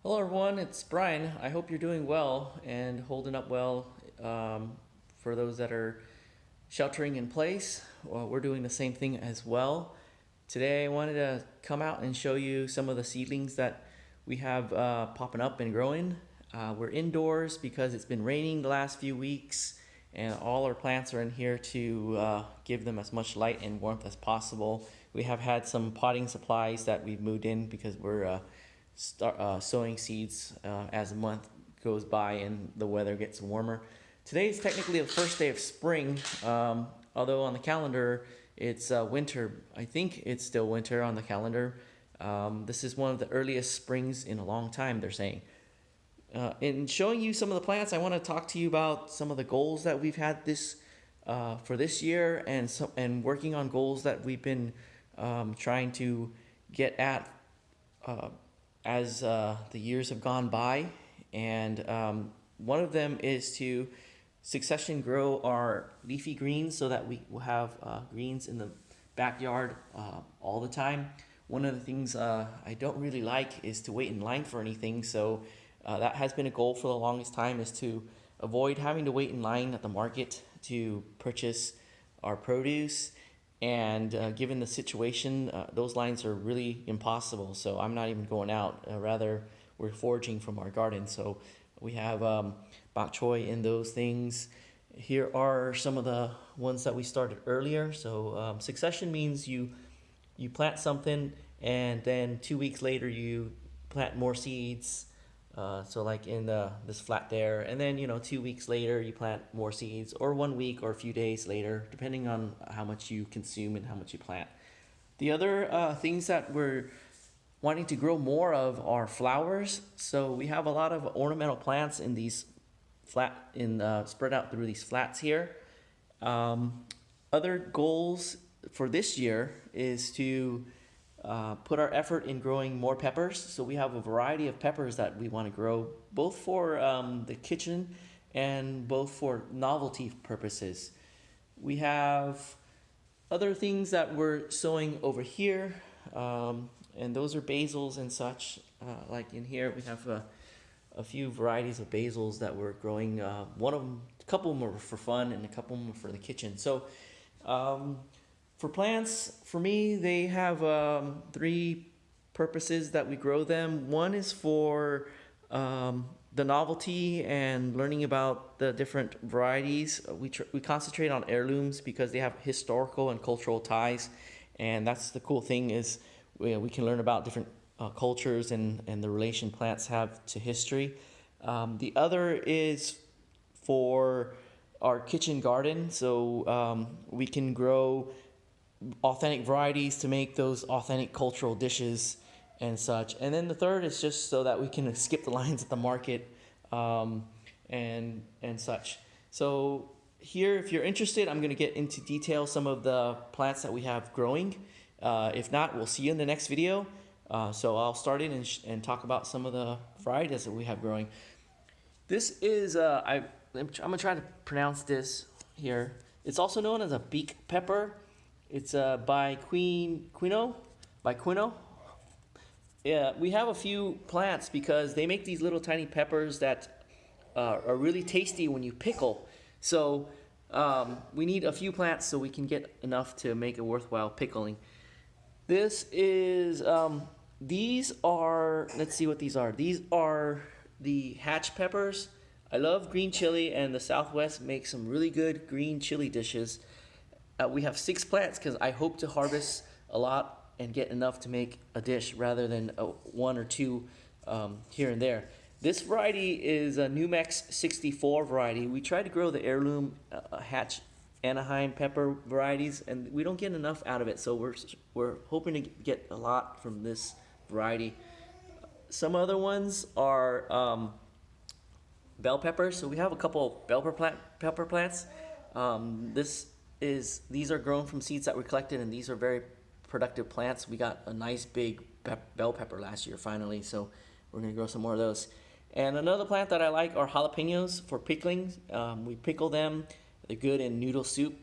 Hello everyone, it's Brian. I hope you're doing well and holding up well. For those that are sheltering in place, well, we're doing the same thing as well. Today I wanted to come out and show you some of the seedlings that we have popping up and growing. We're indoors because it's been raining the last few weeks, and all our plants are in here to give them as much light and warmth as possible. We have had some potting supplies that we've moved in because we're sowing seeds as the month goes by and the weather gets warmer. Today is technically the first day of spring, although on the calendar it's winter. I think it's still winter on the calendar. This is one of the earliest springs in a long time, they're saying. In showing you some of the plants, I want to talk to you about some of the goals that we've had for this year, and working on goals that we've been trying to get at as the years have gone by. And one of them is to succession grow our leafy greens so that we will have greens in the backyard all the time. One of the things I don't really like is to wait in line for anything, so that has been a goal for the longest time, is to avoid having to wait in line at the market to purchase our produce. And given the situation, those lines are really impossible, so I'm not even going out. Rather, we're foraging from our garden. So we have Bok Choy in those things. Here are some of the ones that we started earlier. So succession means you plant something, and then 2 weeks later you plant more seeds. So like in this flat there, and then 2 weeks later you plant more seeds, or 1 week or a few days later, depending on how much you consume and how much you plant. The other things that we're wanting to grow more of are flowers. So we have a lot of ornamental plants in these spread out through these flats here. Other goals for this year is to put our effort in growing more peppers. So we have a variety of peppers that we want to grow, both for the kitchen and both for novelty purposes. We have other things that we're sowing over here, and those are basils and such. Like in here, we have a few varieties of basils that we're growing. A couple of them are for fun, and a couple of them are for the kitchen. So for plants, for me, they have three purposes that we grow them. One is for the novelty and learning about the different varieties. We concentrate on heirlooms because they have historical and cultural ties, and that's the cool thing, is we can learn about different cultures and the relation plants have to history. The other is for our kitchen garden, so we can grow authentic varieties to make those authentic cultural dishes and such. And then the third is just so that we can skip the lines at the market, and such. So here, if you're interested, I'm going to get into detail some of the plants that we have growing. If not, we'll see you in the next video. So I'll start in and talk about some of the varieties that we have growing. This is I'm gonna try to pronounce this here. It's also known as a beak pepper. It's by Quino. Yeah, we have a few plants because they make these little tiny peppers that are really tasty when you pickle. So we need a few plants so we can get enough to make it worthwhile pickling. This is these are, let's see what these are. These are the hatch peppers. I love green chili, and the Southwest makes some really good green chili dishes. We have 6 plants because I hope to harvest a lot and get enough to make a dish rather than 1 or 2 here and there. This variety is a New Mex 64 variety. We try to grow the heirloom Hatch Anaheim pepper varieties, and we don't get enough out of it, so we're hoping to get a lot from this variety. Some other ones are bell peppers. So we have a couple pepper plants. These are grown from seeds that we collected, and these are very productive plants. We got a nice big bell pepper last year finally, so we're gonna grow some more of those. And another plant that I like are jalapenos for pickling. We pickle them. They're good in noodle soup.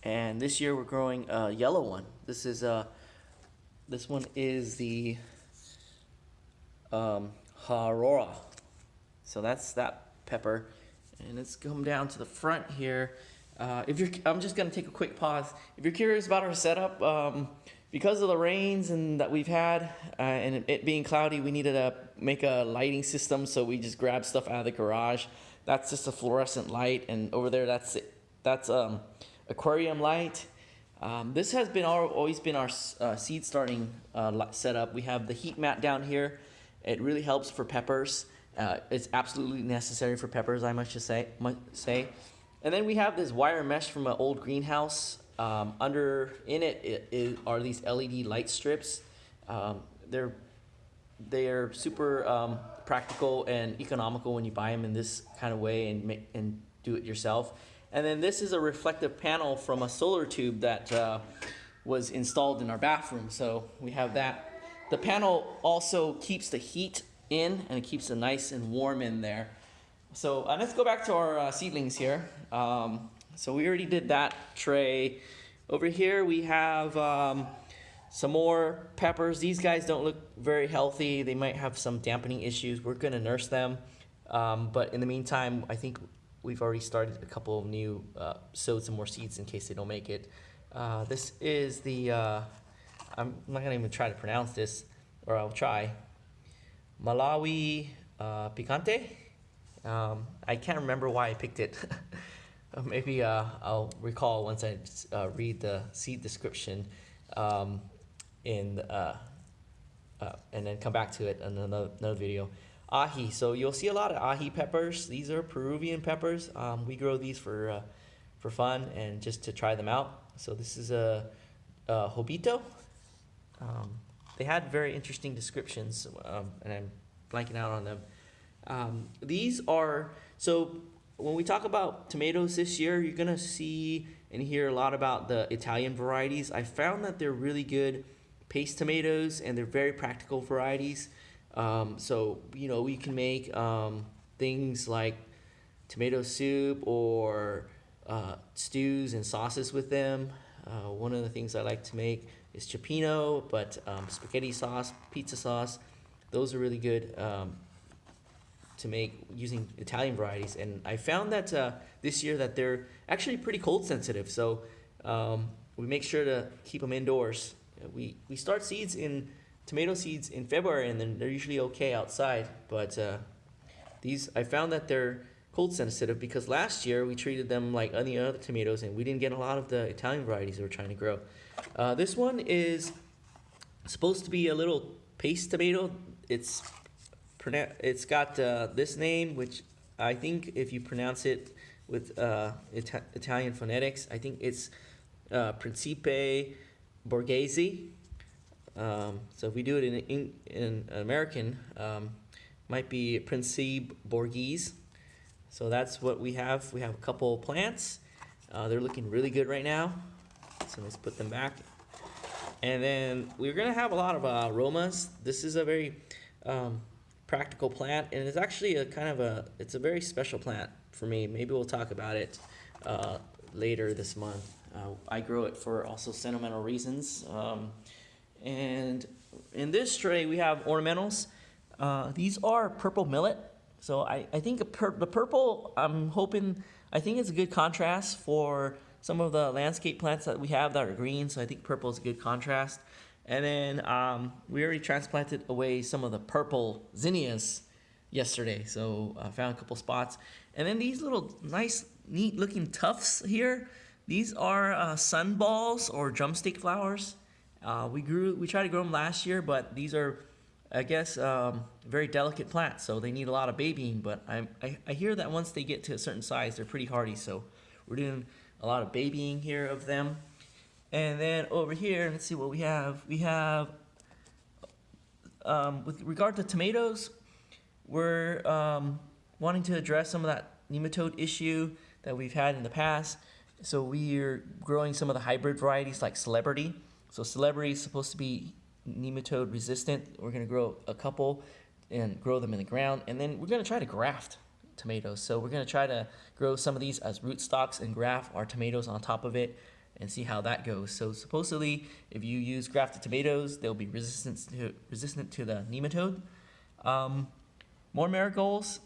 And this year we're growing a yellow one. This one is the Aurora. So that's that pepper. And let's come down to the front here. I'm just gonna take a quick pause. If you're curious about our setup, because of the rains and that we've had, and it being cloudy, we needed to make a lighting system. So we just grabbed stuff out of the garage. That's just a fluorescent light, and over there, that's aquarium light. This has always been our seed starting setup. We have the heat mat down here. It really helps for peppers. It's absolutely necessary for peppers, I must just say. And then we have this wire mesh from an old greenhouse. In it are these LED light strips. They're super practical and economical when you buy them in this kind of way and do it yourself. And then this is a reflective panel from a solar tube that was installed in our bathroom. So we have that. The panel also keeps the heat in, and it keeps it nice and warm in there. So let's go back to our seedlings here. So we already did that tray. Over here we have some more peppers. These guys don't look very healthy. They might have some dampening issues. We're gonna nurse them. But in the meantime, I think we've already started a couple of new, sowed some more seeds in case they don't make it. This is the, I'm not gonna even try to pronounce this, or I'll try. Malawi picante. I can't remember why I picked it. Maybe I'll recall once I read the seed description, and then come back to it in another video. Ahi. So you'll see a lot of ahi peppers. These are Peruvian peppers. We grow these for fun and just to try them out. So this is a hobito. They had very interesting descriptions, and I'm blanking out on them. These are, so when we talk about tomatoes this year, you're gonna see and hear a lot about the Italian varieties. I found that they're really good paste tomatoes, and they're very practical varieties. So, we can make things like tomato soup or stews and sauces with them. One of the things I like to make is Jalapeno, but spaghetti sauce, pizza sauce, those are really good to make using Italian varieties. And I found that this year that they're actually pretty cold sensitive. So we make sure to keep them indoors. We start tomato seeds in February, and then they're usually okay outside. But I found that they're cold sensitive because last year we treated them like any other tomatoes, and we didn't get a lot of the Italian varieties that we're trying to grow. This one is supposed to be a little paste tomato. It's got this name, which I think if you pronounce it with Italian phonetics, I think it's Principe Borghese. So if we do it in American, might be Principe Borghese. So that's what we have. We have a couple plants. They're looking really good right now. So let's put them back. And then we're gonna have a lot of aromas. This is a very practical plant, and it's actually it's a very special plant for me. Maybe we'll talk about it later this month. I grow it for also sentimental reasons. And in this tray we have ornamentals. These are purple millet. So I think the purple, I think it's a good contrast for some of the landscape plants that we have that are green. So I think purple is a good contrast. And then we already transplanted away some of the purple zinnias yesterday. So I found a couple spots. And then these little nice, neat looking tufts here, these are sunballs or drumstick flowers. We tried to grow them last year, but these are, I guess, very delicate plants, so they need a lot of babying. But I hear that once they get to a certain size, they're pretty hardy. So we're doing a lot of babying here of them. And then over here, let's see what we have. We have, with regard to tomatoes, we're wanting to address some of that nematode issue that we've had in the past. So we're growing some of the hybrid varieties like Celebrity. So Celebrity is supposed to be nematode resistant. We're going to grow a couple and grow them in the ground. And then we're going to try to graft tomatoes. So we're going to try to grow some of these as rootstocks and graft our tomatoes on top of it and see how that goes. So supposedly, if you use grafted tomatoes, they'll be resistant to the nematode. More marigolds.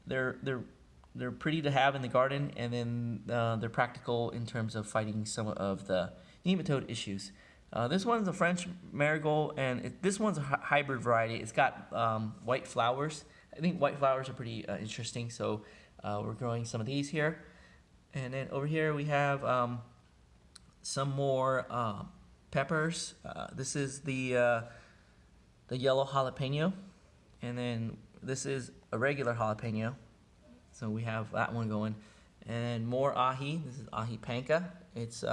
They're pretty to have in the garden, and then they're practical in terms of fighting some of the nematode issues. This one's a French marigold, and this one's a hybrid variety. It's got white flowers. I think white flowers are pretty interesting, so we're growing some of these here. And then over here we have some more peppers. This is the yellow jalapeno, and then this is a regular jalapeno. So we have that one going, and more ahi. This is ahi panca. It's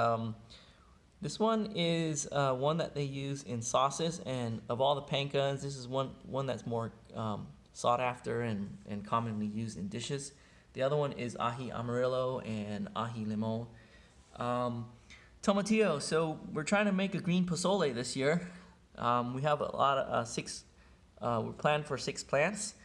this one is one that they use in sauces, and of all the pancas, this is one that's more sought after and commonly used in dishes. The other one is ahi Amarillo and ahi Limo. Tomatillo. So we're trying to make a green posole this year. We have a lot of we're planned for 6 plants.